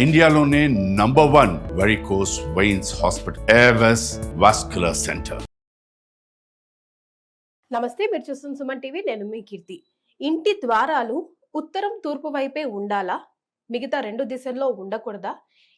ఇండియాలోనే #1 varicose veins hospital Avis vascular centre. నమస్తే, మీరు చూస్తున్న సుమన్ టీవీ. నేను మీ కీర్తి. ఇంటి ద్వారాలు ఉత్తరం తూర్పు వైపే ఉండాలా, మిగతా 2 దిశల్లో ఉండకూడదా,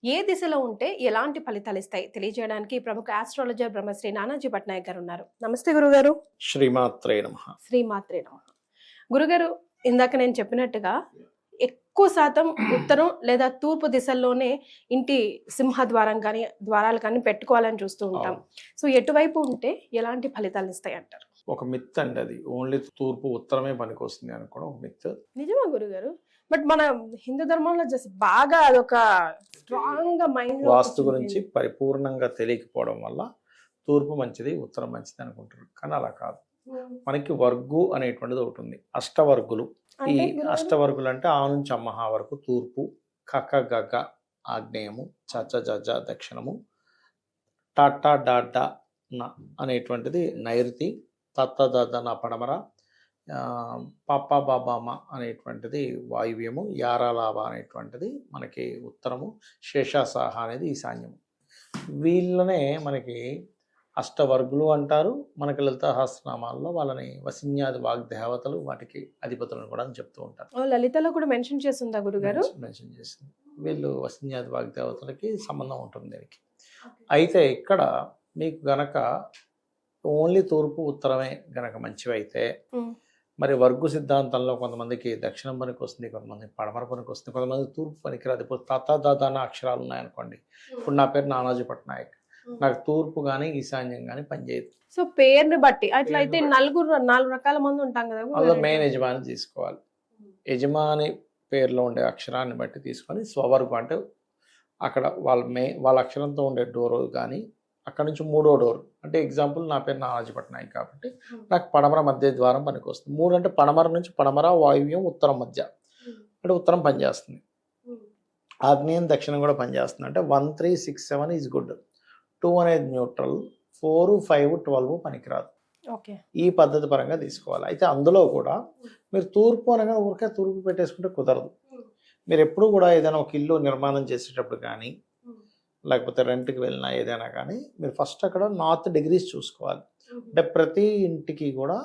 ఏ దిశలో ఉంటే ఎలాంటి ఫలితాలు ఇస్తాయి తెలియజేయడానికి ప్రముఖ ఆస్ట్రాలజర్ బ్రహ్మశ్రీ నానాజీ పట్నాయక్ గారు ఉన్నారు. నమస్తే గురుగారు. శ్రీమాత్రే నమః. శ్రీమాత్రే నమః. గురుగారు, ఇందాక నేను చెప్పినట్టుగా ఎక్కువ శాతం ఉత్తరం లేదా తూర్పు దిశల్లోనే ఇంటి సింహద్వారం కానీ ద్వారాలు కానీ పెట్టుకోవాలని చూస్తూ ఉంటాం. సో ఎటువైపు ఉంటే ఎలాంటి ఫలితాలు ఇస్తాయి అంటారు? ఒక మిత్ అండి, అది ఓన్లీ తూర్పు ఉత్తరమే పనికి వస్తుంది అనుకోవడం ఒక మిత్. నిజమా గురుగారు? బట్ మన హిందూ ధర్మంలో జస్ట్ బాగా అదొక స్ట్రాంగ్ గా మైండ్ వాస్తు గురించి పరిపూర్ణంగా తెలియకపోవడం వల్ల తూర్పు మంచిది ఉత్తరం మంచిది అనుకుంటారు, కానీ అలా కాదు. మనకి వర్గు అనేటువంటిది ఒకటి ఉంది, అష్టవర్గులు. ఈ అష్టవర్గులు అంటే ఆ నుంచి అమ్మహ వరకు తూర్పు, కక్క గగ్గ ఆగ్నేయము, చచ్చ జజ దక్షిణము, టాటా డాడా న అనేటువంటిది నైరుతి, తత్త దద్దన పడమర, పాప బాబామ అనేటువంటిది వాయువ్యము, యారాలాభ అనేటువంటిది మనకి ఉత్తరము, శేషాసాహ అనేది ఈశాన్యము. వీళ్ళనే మనకి అష్టవర్గులు అంటారు. మనకి లలిత సహస్రనామాల్లో వాళ్ళని వసిన్యాది వాగ్దేవతలు, వాటికి అధిపతులను కూడా అని చెప్తూ ఉంటారు. లలితలో కూడా మెన్షన్ చేస్తుందా గురుగారు? మెన్షన్ చేసింది. వీళ్ళు వసిన్యాది వాగ్దేవతలకి సంబంధం ఉంటుంది దీనికి. అయితే ఇక్కడ మీకు గనక ఓన్లీ తూర్పు ఉత్తరమే గనక మంచివి అయితే, మరి వర్గు సిద్ధాంతంలో కొంతమందికి దక్షిణం పనికి వస్తుంది, కొంతమందికి పడమర పనికి వస్తుంది, కొంతమంది తూర్పు పనికిరాదు. ఇప్పుడు తాత దాదాన అక్షరాలు ఉన్నాయనుకోండి, ఇప్పుడు నా పేరు నానాజీ పట్నాయక్, నాకు తూర్పు కానీ ఈశాన్యం కానీ పనిచేయదు. సో పేరుని బట్టి అట్లయితే 4 రకాల మంది ఉంటాం కదా, అందులో మెయిన్ యజమాని తీసుకోవాలి. యజమాని పేరులో ఉండే అక్షరాన్ని బట్టి తీసుకొని స్వవర్గం అంటే అక్కడ వాళ్ళ అక్షరంతో ఉండే డోర్ కానీ అక్కడ నుంచి 3వ డోర్ అంటే ఎగ్జాంపుల్ నా పేరు నానాజీ పట్నాయక్ కాబట్టి నాకు పడమర మధ్య ద్వారం పనికి వస్తుంది. 3 అంటే పడమర నుంచి పడమర, వాయువ్యం, ఉత్తరం మధ్య అంటే ఉత్తరం పనిచేస్తుంది. ఆగ్నేయం దక్షిణం కూడా పనిచేస్తుంది. అంటే 1, 3, 6, 7 ఈజ్ గుడ్. 2 అనేది న్యూట్రల్, 4, 5, 12 పనికిరాదు. ఈ పద్ధతి పరంగా తీసుకోవాలి. అయితే అందులో కూడా మీరు తూర్పు అనగా ఊరికే తూర్పు పెట్టేసుకుంటే కుదరదు. మీరు ఎప్పుడు కూడా ఏదైనా ఒక ఇల్లు నిర్మాణం చేసేటప్పుడు కానీ లేకపోతే రెంట్కి వెళ్ళినా ఏదైనా కానీ మీరు ఫస్ట్ అక్కడ నార్త్ డిగ్రీస్ చూసుకోవాలి. అంటే ప్రతి ఇంటికి కూడా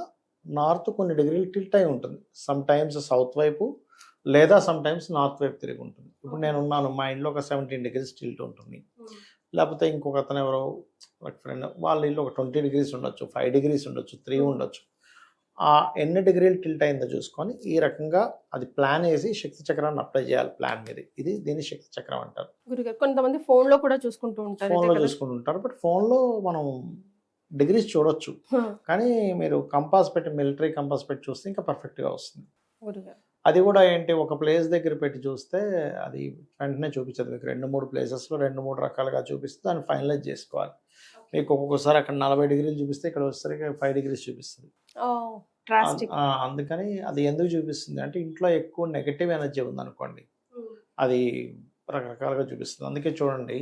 నార్త్ కొన్ని డిగ్రీలు టిల్ట్ అయి ఉంటుంది. సమ్ టైమ్స్ సౌత్ వైపు లేదా సమ్ టైమ్స్ నార్త్ వైపు తిరిగి ఉంటుంది. ఇప్పుడు నేను ఉన్నాను, మా ఇంట్లో ఒక 17 డిగ్రీస్ టిల్ట్ ఉంటుంది. లేకపోతే ఇంకొక అతను ఎవరో ఫ్రెండ్ వాళ్ళ ఇల్లు ఒక 20 డిగ్రీస్ ఉండొచ్చు, 5 డిగ్రీస్ ఉండొచ్చు, 3 ఉండొచ్చు. ఆ ఎన్ని డిగ్రీలు టిల్ట్ అయిందో చూసుకొని ఈ రకంగా అది ప్లాన్ వేసి శక్తి చక్రాన్ని అప్లై చేయాలి ప్లాన్ మీద. దీన్ని శక్తి చక్రం అంటారు. కొంతమంది ఫోన్ లో కూడా చూసుకుంటూ ఉంటారు. బట్ ఫోన్ లో మనం డిగ్రీస్ చూడొచ్చు, కానీ మీరు కంపాస్ పెట్టి, మిలిటరీ కంపాస్ పెట్టి చూస్తే ఇంకా పర్ఫెక్ట్ గా వస్తుంది. అది కూడా ఏంటి, ఒక ప్లేస్ దగ్గర పెట్టి చూస్తే అది వెంటనే చూపించదు. మీకు 2-3 ప్లేసెస్లో 2-3 రకాలుగా చూపిస్తే దాన్ని ఫైనలైజ్ చేసుకోవాలి. మీకు ఒక్కొక్కసారి అక్కడ 40 డిగ్రీలు చూపిస్తే ఇక్కడ వచ్చేసరికి 5 డిగ్రీస్ చూపిస్తుంది. అందుకని అది ఎందుకు చూపిస్తుంది అంటే ఇంట్లో ఎక్కువ నెగటివ్ ఎనర్జీ ఉందనుకోండి, అది రకరకాలుగా చూపిస్తుంది. అందుకే చూడండి,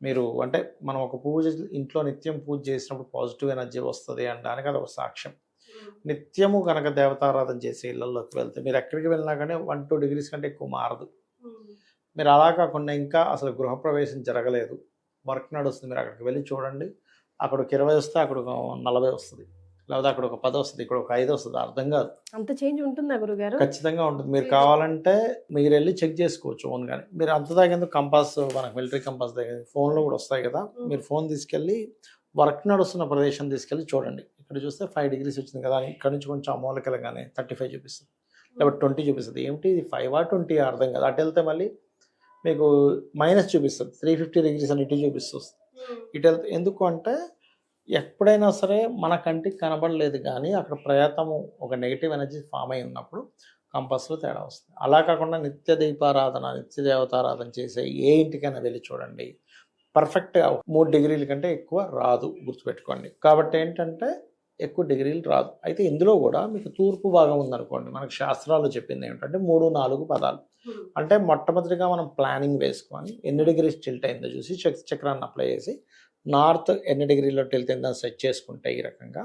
మీరు అంటే మనం ఒక పూజ ఇంట్లో నిత్యం పూజ చేసినప్పుడు పాజిటివ్ ఎనర్జీ వస్తుంది అనడానికి అది ఒక సాక్ష్యం. నిత్యము కనుక దేవతారాధన చేసే ఇళ్లలోకి వెళ్తే మీరు ఎక్కడికి వెళ్ళినా కానీ 1-2 డిగ్రీస్ కంటే ఎక్కువ మారదు. మీరు అలా కాకుండా ఇంకా అసలు గృహప్రవేశం జరగలేదు, వర్క్ నడుస్తుంది, మీరు అక్కడికి వెళ్ళి చూడండి, అక్కడ ఒక 20 వస్తే అక్కడ ఒక 40 వస్తుంది, లేకపోతే అక్కడ ఒక 10 వస్తుంది, ఇక్కడ ఒక 5 వస్తుంది. అర్థం కాదు. అంత చేంజ్ ఉంటుందా గురుగారు? ఖచ్చితంగా ఉంటుంది. మీరు కావాలంటే మీరు వెళ్ళి చెక్ చేసుకోవచ్చు ఓన్ కానీ. మీరు అంత దాగేందుకు కంపాస్, మనకు మిలిటరీ కంపాస్ దగ్గర ఫోన్లో కూడా వస్తాయి కదా, మీరు ఫోన్ తీసుకెళ్ళి వర్క్ నడుస్తున్న ప్రదేశం తీసుకెళ్ళి చూడండి. ఇక్కడ చూస్తే 5 డిగ్రీస్ వచ్చింది కదా, ఇక్కడ నుంచి కొంచెం అమూలకలుగానే 35 చూపిస్తుంది, లేకపోతే 20 చూపిస్తుంది. ఏమిటి ఇది 5 or 20 అర్థం కాదు. అటు వెళ్తే మళ్ళీ మీకు మైనస్ చూపిస్తుంది, 350 డిగ్రీస్ అని ఇటు చూపిస్తుంది. ఇటు వెళ్తే ఎందుకు అంటే ఎప్పుడైనా సరే మన కంటికి కనబడలేదు కానీ అక్కడ ప్రయత్నము ఒక నెగిటివ్ ఎనర్జీ ఫామ్ అయి ఉన్నప్పుడు కంపస్లో తేడా వస్తుంది. అలా కాకుండా నిత్య దీపారాధన, నిత్య దేవతారాధన చేసే ఏ ఇంటికైనా వెళ్ళి చూడండి, పర్ఫెక్ట్గా 3 డిగ్రీల కంటే ఎక్కువ రాదు, గుర్తుపెట్టుకోండి. కాబట్టి ఏంటంటే ఎక్కువ డిగ్రీలు రాదు. అయితే ఇందులో కూడా మీకు తూర్పు భాగం ఉందనుకోండి, మనకు శాస్త్రాలు చెప్పింది ఏమిటంటే 3-4 పదాలు. అంటే మొట్టమొదటిగా మనం ప్లానింగ్ వేసుకొని ఎన్ని డిగ్రీస్ టిల్ట్ అయిందో చూసి శక్తి చక్రాన్ని అప్లై చేసి నార్త్ ఎన్ని డిగ్రీలో టిల్ట్ అయిందని సెట్ చేసుకుంటే ఈ రకంగా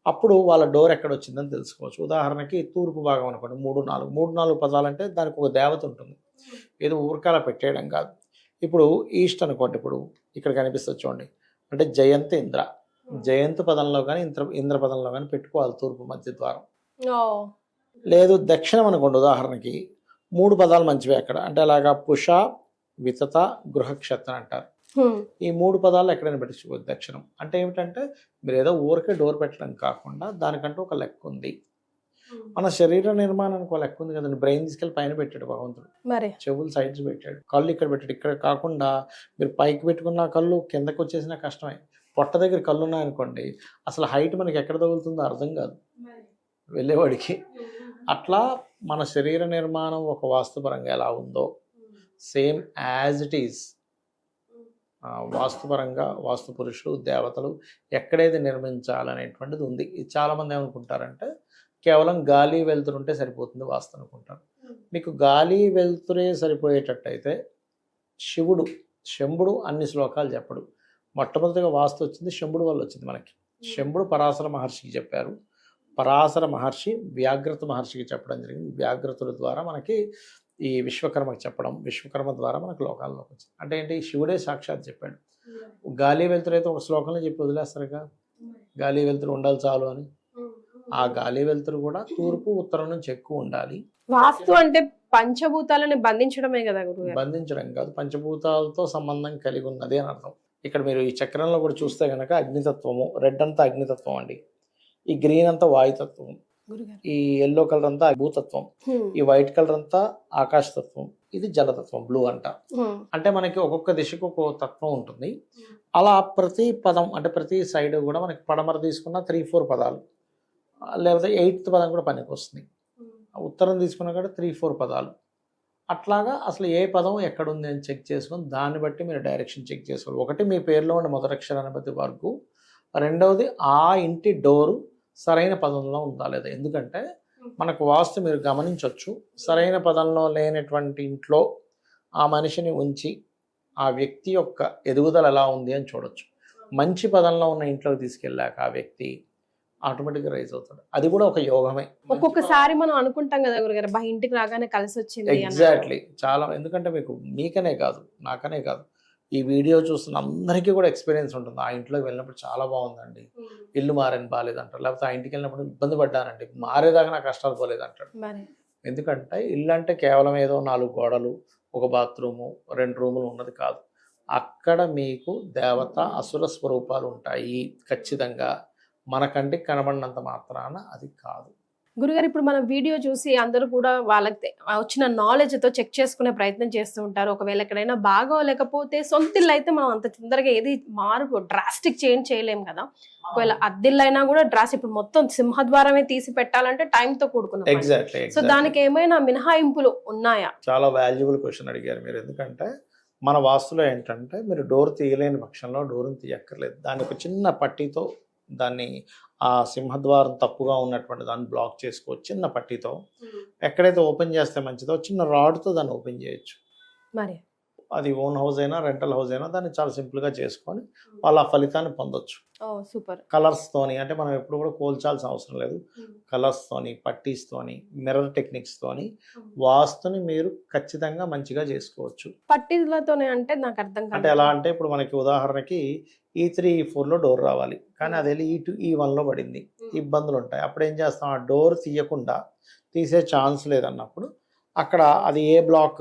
అప్పుడు వాళ్ళ డోర్ ఎక్కడ వచ్చిందని తెలుసుకోవచ్చు. ఉదాహరణకి తూర్పు భాగం అనుకోండి, 3-4 పదాలు అంటే దానికి ఒక దేవత ఉంటుంది. ఏదో ఊరకాల పెట్టేయడం కాదు. ఇప్పుడు ఈస్ట్ అనుకోండి, ఇప్పుడు ఇక్కడ కనిపిస్తుంది చూడండి, అంటే జయంత్ ఇంద్ర, జయంత్ పదంలో కానీ ఇంద్ర పదంలో కానీ పెట్టుకోవాలి తూర్పు మధ్య ద్వారం. లేదు దక్షిణం అనుకోండి, ఉదాహరణకి 3 పదాలు మంచివే అక్కడ, అంటే అలాగా పుష, వితత, గృహక్షత్ర అంటారు. ఈ 3 పదాలు ఎక్కడైనా పెట్టించుకోవచ్చు దక్షిణం. అంటే ఏమిటంటే మీరు ఏదో ఊరికే డోర్ పెట్టడం కాకుండా దానికంటూ ఒక లెక్క ఉంది. మన శరీర నిర్మాణానికి ఒక లెక్క ఉంది కదండి. బ్రెయిన్ తీసుకెళ్ళి పైన పెట్టాడు భగవంతుడు, చెవులు సైడ్స్ పెట్టాడు, కళ్ళు ఇక్కడ పెట్టాడు. ఇక్కడ కాకుండా మీరు పైకి పెట్టుకున్న కళ్ళు కిందకు వచ్చేసిన కష్టమే. పొట్ట దగ్గర కళ్ళు ఉన్నాయనుకోండి, అసలు హైట్ మనకి ఎక్కడ తగులుతుందో అర్థం కాదు వెళ్ళేవాడికి. అట్లా మన శరీర నిర్మాణం ఒక వాస్తుపరంగా ఎలా ఉందో సేమ్ యాజ్ ఇట్ ఈజ్ వాస్తుపరంగా వాస్తు పురుషులు దేవతలు ఎక్కడేది నిర్మించాలనేటువంటిది ఉంది. ఇది చాలామంది ఏమనుకుంటారంటే కేవలం గాలి వెలుతురుంటే సరిపోతుంది వాస్తు అనుకుంటారు. మీకు గాలి వెలుతురే సరిపోయేటట్టయితే శంభుడు అన్ని శ్లోకాలు చెప్పడు. మొట్టమొదటిగా వాస్తు వచ్చింది శంభుడు వల్ల వచ్చింది మనకి. శంభుడు పరాశర మహర్షికి చెప్పారు, పరాశర మహర్షి వ్యాఘ్రత మహర్షికి చెప్పడం జరిగింది, వ్యాఘ్రతుల ద్వారా మనకి ఈ విశ్వకర్మకి చెప్పడం, విశ్వకర్మ ద్వారా మనకు లోకాల్లోకి వచ్చింది. అంటే ఏంటి, శివుడే సాక్షాత్ చెప్పాడు. గాలి వెలుతురు అయితే ఒక శ్లోకంలో చెప్పి వదిలేస్తారుగా, గాలి వెలుతురు ఉండాలి చాలు అని. ఆ గాలి వెలుతురు కూడా తూర్పు ఉత్తరం నుంచి ఎక్కువ ఉండాలి. వాస్తు అంటే పంచభూతాలను బంధించడమే కదా గురువు? బంధించడం కాదు, పంచభూతాలతో సంబంధం కలిగి ఉన్నది అని అర్థం. ఇక్కడ మీరు ఈ చక్రంలో కూడా చూస్తే కనుక అగ్నితత్వము, రెడ్ అంతా అగ్నితత్వం అండి, ఈ గ్రీన్ అంతా వాయుతత్వం, ఈ ఎల్లో కలర్ అంతా భూతత్వం, ఈ వైట్ కలర్ అంతా ఆకాశతత్వం, ఇది జలతత్వం బ్లూ అంట. అంటే మనకి ఒక్కొక్క దిశకు ఒక్కొక్క తత్వం ఉంటుంది. అలా ప్రతి పదం అంటే ప్రతి సైడ్ కూడా మనకి పడమర తీసుకున్న 3-4 పదాలు, లేకపోతే 8th పదం కూడా పనికి వస్తుంది. ఉత్తరం తీసుకున్నా కూడా 3-4 పదాలు. అట్లాగా అసలు ఏ పదం ఎక్కడుంది అని చెక్ చేసుకొని దాన్ని బట్టి మీరు డైరెక్షన్ చెక్ చేసుకోవాలి. ఒకటి మీ పేరులో ఉండే మొదటి అక్షరాన్ని బట్టి వరకు, రెండవది ఆ ఇంటి డోరు సరైన పదంలో ఉందా లేదా. ఎందుకంటే మనకు వాస్తు మీరు గమనించవచ్చు, సరైన పదంలో లేనటువంటి ఇంట్లో ఆ మనిషిని ఉంచి ఆ వ్యక్తి యొక్క ఎదుగుదల ఎలా ఉంది అని చూడొచ్చు. మంచి పదంలో ఉన్న ఇంట్లోకి తీసుకెళ్ళాక ఆ వ్యక్తి ఆటోమేటిక్గా రైజ్ అవుతాడు. అది కూడా ఒక యోగమే. ఒక్కొక్కసారి మనం అనుకుంటాం కదా గురుగారు, బా ఇంటికి రాగానే కలిసి వచ్చింది. ఎగ్జాక్ట్లీ, చాలా. ఎందుకంటే మీకనే కాదు నాకనే కాదు, ఈ వీడియో చూస్తున్న అందరికీ కూడా ఎక్స్పీరియన్స్ ఉంటుంది. ఆ ఇంట్లోకి వెళ్ళినప్పుడు చాలా బాగుందండి, ఇల్లు మారని బాగాలేదంటారు, లేకపోతే ఆ ఇంటికి వెళ్ళినప్పుడు ఇబ్బంది పడ్డానండి, మారేదాకా నాకు కష్టాలు పోలేదంటాడు. ఎందుకంటే ఇల్లు అంటే కేవలం ఏదో 4 గోడలు, ఒక బాత్రూము, 2 రూములు ఉన్నది కాదు. అక్కడ మీకు దేవత అసుర స్వరూపాలు ఉంటాయి ఖచ్చితంగా. మన కంటికి కనబడినంత మాత్రాన అది కాదు. గురుగారు, ఇప్పుడు మన వీడియో చూసి అందరూ కూడా వాళ్ళకి వచ్చిన నాలెడ్జ్ తో చెక్ చేసుకునే ప్రయత్నం చేస్తూ ఉంటారు. ఒకవేళ ఎక్కడైనా బాగోలేకపోతే సొంత ఇల్లు అయితే మనం అంత తొందరగా ఏది మార్పు డ్రాస్టిక్ చేంజ్ చేయలేం కదా. ఒకవేళ అద్దిల్లు అయినా కూడా డ్రాస్టిక్, ఇప్పుడు మొత్తం సింహద్వారమే తీసి పెట్టాలంటే టైం తో కూడుకున్నాం. ఎగ్జాక్ట్లీ. సో దానికి ఏమైనా మినహాయింపులు ఉన్నాయా? చాలా వాల్యుబుల్ క్వశ్చన్ అడిగారు మీరు. ఎందుకంటే మన వాస్తులో ఏంటంటే మీరు డోర్ తీయలేని పక్షంలో డోర్ని తీయక్కర్లేదు. దాన్ని ఒక చిన్న పట్టీతో దాన్ని ఆ సింహద్వారం తప్పుగా ఉన్నటువంటి దాన్ని బ్లాక్ చేసుకోవచ్చు చిన్న పట్టీతో. ఎక్కడైతే ఓపెన్ చేస్తే మంచిదో చిన్న రాడ్తో దాన్ని ఓపెన్ చేయొచ్చు. మరి అది ఓన్ హౌస్ అయినా రెంటల్ హౌస్ అయినా దాన్ని చాలా సింపుల్గా చేసుకొని వాళ్ళ ఫలితాన్ని పొందొచ్చు. సూపర్. కలర్స్తోని, అంటే మనం ఎప్పుడు కూడా కోల్చాల్సిన అవసరం లేదు. కలర్స్తోని, పట్టీస్తోని, మిర్రర్ టెక్నిక్స్తోని వాస్తుని మీరు ఖచ్చితంగా మంచిగా చేసుకోవచ్చు. పట్టీలతోనే అంటే నాకు అర్థం కాదు. అంటే ఎలా అంటే ఇప్పుడు మనకి ఉదాహరణకి E3 E4లో డోర్ రావాలి, కానీ అది వెళ్ళి E2 E1లో పడింది, ఇబ్బందులు ఉంటాయి. అప్పుడు ఏం చేస్తాం, ఆ డోర్ తీయకుండా తీసే ఛాన్స్ లేదన్నప్పుడు అక్కడ అది ఏ బ్లాక్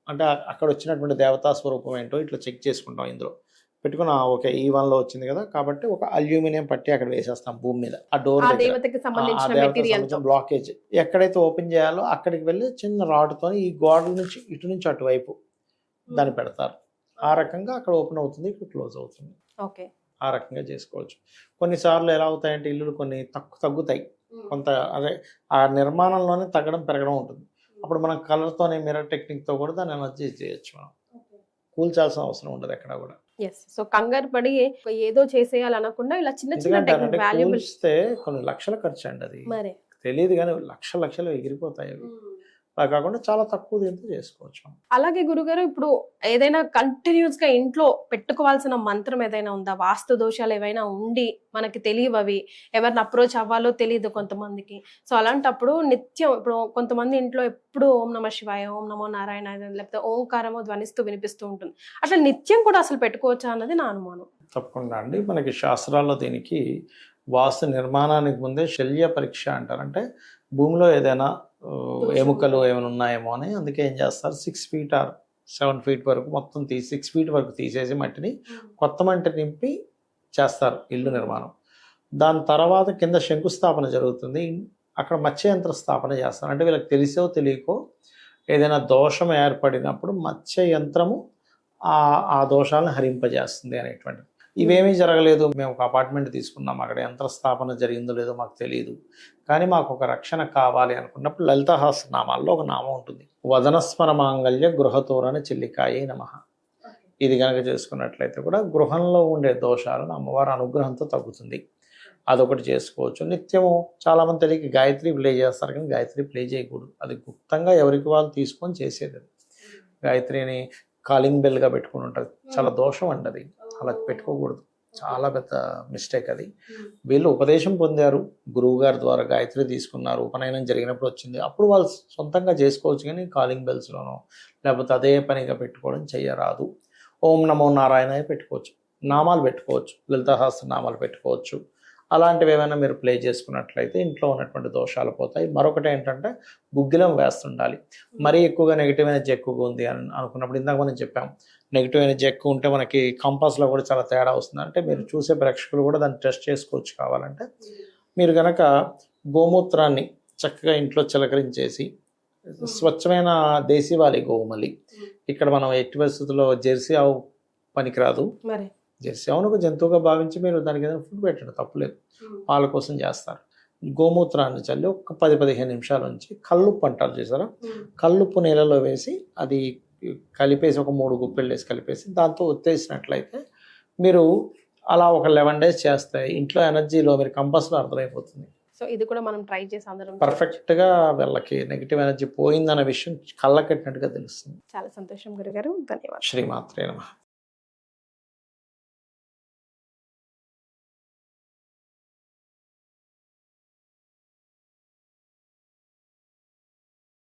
అంటే అక్కడ వచ్చినటువంటి దేవతా స్వరూపం ఏంటో ఇట్లా చెక్ చేసుకుంటాం. ఇందులో పెట్టుకుని ఓకే E1లో వచ్చింది కదా, కాబట్టి ఒక అల్యూమినియం పట్టి అక్కడ వేసేస్తాం భూమి మీద. ఆ డోర్ సంబంధించిన బ్లాకేజ్ ఎక్కడైతే ఓపెన్ చేయాలో అక్కడికి వెళ్ళి చిన్న రాడ్తో ఈ గోడల నుంచి ఇటు నుంచి అటువైపు దాన్ని పెడతారు. ఆ రకంగా అక్కడ ఓపెన్ అవుతుంది, ఇక్కడ క్లోజ్ అవుతుంది. ఓకే, ఆ రకంగా చేసుకోవచ్చు. కొన్నిసార్లు ఎలా అవుతాయంటే ఇల్లులు కొన్ని తగ్గుతాయి, కొంత అదే ఆ నిర్మాణంలోనే తగ్గడం పెరగడం ఉంటుంది. అప్పుడు మనం కలర్తోనే మిర్రర్ టెక్నిక్తో కూడా దాన్ని ఎనర్జీ చేయొచ్చు. మనం కూల్చాల్సిన అవసరం ఉండదు ఎక్కడ కూడా. సో కంగారు పడి ఏదో చేసేయాలనకుండా ఇలా చిన్న చిన్న టెక్నిక్ వాల్యుబుల్ కొన్ని లక్షల ఖర్చు అండి, అది తెలియదు కానీ లక్షలు ఎగిరిపోతాయి అవి. అలా కాకుండా చాలా తక్కువ దీంతో చేసుకోవచ్చు మనం. అలాగే గురుగారు ఇప్పుడు ఏదైనా కంటిన్యూస్ గా ఇంట్లో పెట్టుకోవాల్సిన మంత్రం ఏదైనా ఉందా? వాస్తు దోషాలు ఏవైనా ఉండి మనకి తెలియవు, అవి ఎవరిని అప్రోచ్ అవ్వాలో తెలియదు కొంతమందికి. సో అలాంటప్పుడు నిత్యం ఇప్పుడు కొంతమంది ఇంట్లో ఎప్పుడు ఓం నమ శివాయ, ఓం నమో నారాయణ లేకపోతే ఓంకారమో ధ్వనిస్తూ వినిపిస్తూ ఉంటుంది. అట్లా నిత్యం కూడా అసలు పెట్టుకోవచ్చా అన్నది నా అనుమానం. తప్పకుండా అండి. మనకి శాస్త్రాల్లో దీనికి వాస్తు నిర్మాణానికి ముందే శల్య పరీక్ష అంటారు. అంటే భూమిలో ఏదైనా ఎముకలు ఏమైనా ఉన్నాయేమో అని, అందుకే ఏం చేస్తారు 6 feet ఆర్ 7 feet వరకు మొత్తం 6 feet వరకు తీసేసి మట్టిని కొత్త మట్టి నింపి చేస్తారు ఇల్లు నిర్మాణం. దాని తర్వాత కింద శంకుస్థాపన జరుగుతుంది, అక్కడ మత్స్య యంత్ర స్థాపన చేస్తారు. అంటే వీళ్ళకి తెలిసో తెలియకో ఏదైనా దోషం ఏర్పడినప్పుడు మత్స్య యంత్రము ఆ దోషాలను హరింపజేస్తుంది అనేటువంటి. ఇవేమీ జరగలేదు, మేము ఒక అపార్ట్మెంట్ తీసుకున్నాం, అక్కడ యంత్రస్థాపన జరిగిందో లేదో మాకు తెలియదు, కానీ మాకు ఒక రక్షణ కావాలి అనుకున్నప్పుడు లలితాసహస్రనామాల్లో ఒక నామం ఉంటుంది, వదనస్మర మాంగళ్య గృహతోరణ చెల్లికాయే నమః. ఇది కనుక చేసుకున్నట్లయితే కూడా గృహంలో ఉండే దోషాలను అమ్మవారి అనుగ్రహంతో తగ్గుతుంది. అదొకటి చేసుకోవచ్చు. నిత్యము చాలామంది తెలియక గాయత్రి ప్లే చేస్తారు, కానీ గాయత్రి ప్లే చేయకూడదు. అది గుప్తంగా ఎవరికి వాళ్ళు తీసుకొని చేసేది. గాయత్రిని కాలింగ్ బెల్గా పెట్టుకుని ఉంటుంది, చాలా దోషం అండి అది, అలా పెట్టుకోకూడదు, చాలా పెద్ద మిస్టేక్ అది. వీళ్ళు ఉపదేశం పొందారు, గురువు గారి ద్వారా గాయత్రి తీసుకున్నారు, ఉపనయనం జరిగినప్పుడు వచ్చింది, అప్పుడు వాళ్ళు సొంతంగా చేసుకోవచ్చు. కానీ కాలింగ్ బెల్స్లోనో లేకపోతే అదే పనిగా పెట్టుకోవడం చెయ్యరాదు. ఓం నమో నారాయణ పెట్టుకోవచ్చు, నామాలు పెట్టుకోవచ్చు, లలితాసహస్ర నామాలు పెట్టుకోవచ్చు. అలాంటివి ఏమైనా మీరు ప్లే చేసుకున్నట్లయితే ఇంట్లో ఉన్నటువంటి దోషాలు పోతాయి. మరొకటి ఏంటంటే గుగ్గిలం వేస్తుండాలి. మరీ ఎక్కువగా నెగిటివ్ ఎనర్జీ ఎక్కువగా ఉంది అని అనుకున్నప్పుడు, ఇందాక మనం చెప్పాం నెగిటివ్ ఎనర్జీ ఎక్కువ ఉంటే మనకి కంపాస్లో కూడా చాలా తేడా వస్తుంది. అంటే మీరు చూసే ప్రేక్షకులు కూడా దాన్ని టెస్ట్ చేసుకోవచ్చు. కావాలంటే మీరు కనుక గోమూత్రాన్ని చక్కగా ఇంట్లో చిలకరించేసి, స్వచ్ఛమైన దేశీవాలి గోమలి, ఇక్కడ మనం ఎట్టి పరిస్థితుల్లో జెర్సీ ఆవు పనికిరాదు, జెర్సీ ఆవును ఒక జంతువుగా భావించి మీరు దానికి ఏదైనా ఫుడ్ పెట్టండి, తప్పులేదు, పాల కోసం చేస్తారు. గోమూత్రాన్ని చల్లి ఒక 10-15 నిమిషాల నుంచి కల్లుప్పు అంటారు చేసారా, కల్లుప్పు నీళ్ళలో వేసి అది కలిపేసి ఒక 3 గుప్పెళ్ళు వేసి కలిపేసి దాంతో ఒత్తేసినట్లయితే మీరు అలా ఒక 11 days చేస్తే ఇంట్లో ఎనర్జీలో మీరు కంపల్సరీ అర్థమైపోతుంది. సో ఇది కూడా మనం ట్రై చేసి అందరం పర్ఫెక్ట్గా వీళ్ళకి నెగిటివ్ ఎనర్జీ పోయిందన్న విషయం కళ్ళకట్టినట్టుగా తెలుస్తుంది. చాలా సంతోషం గురుగారు, ధన్యవాదాలు. శ్రీమాత్రే నమః.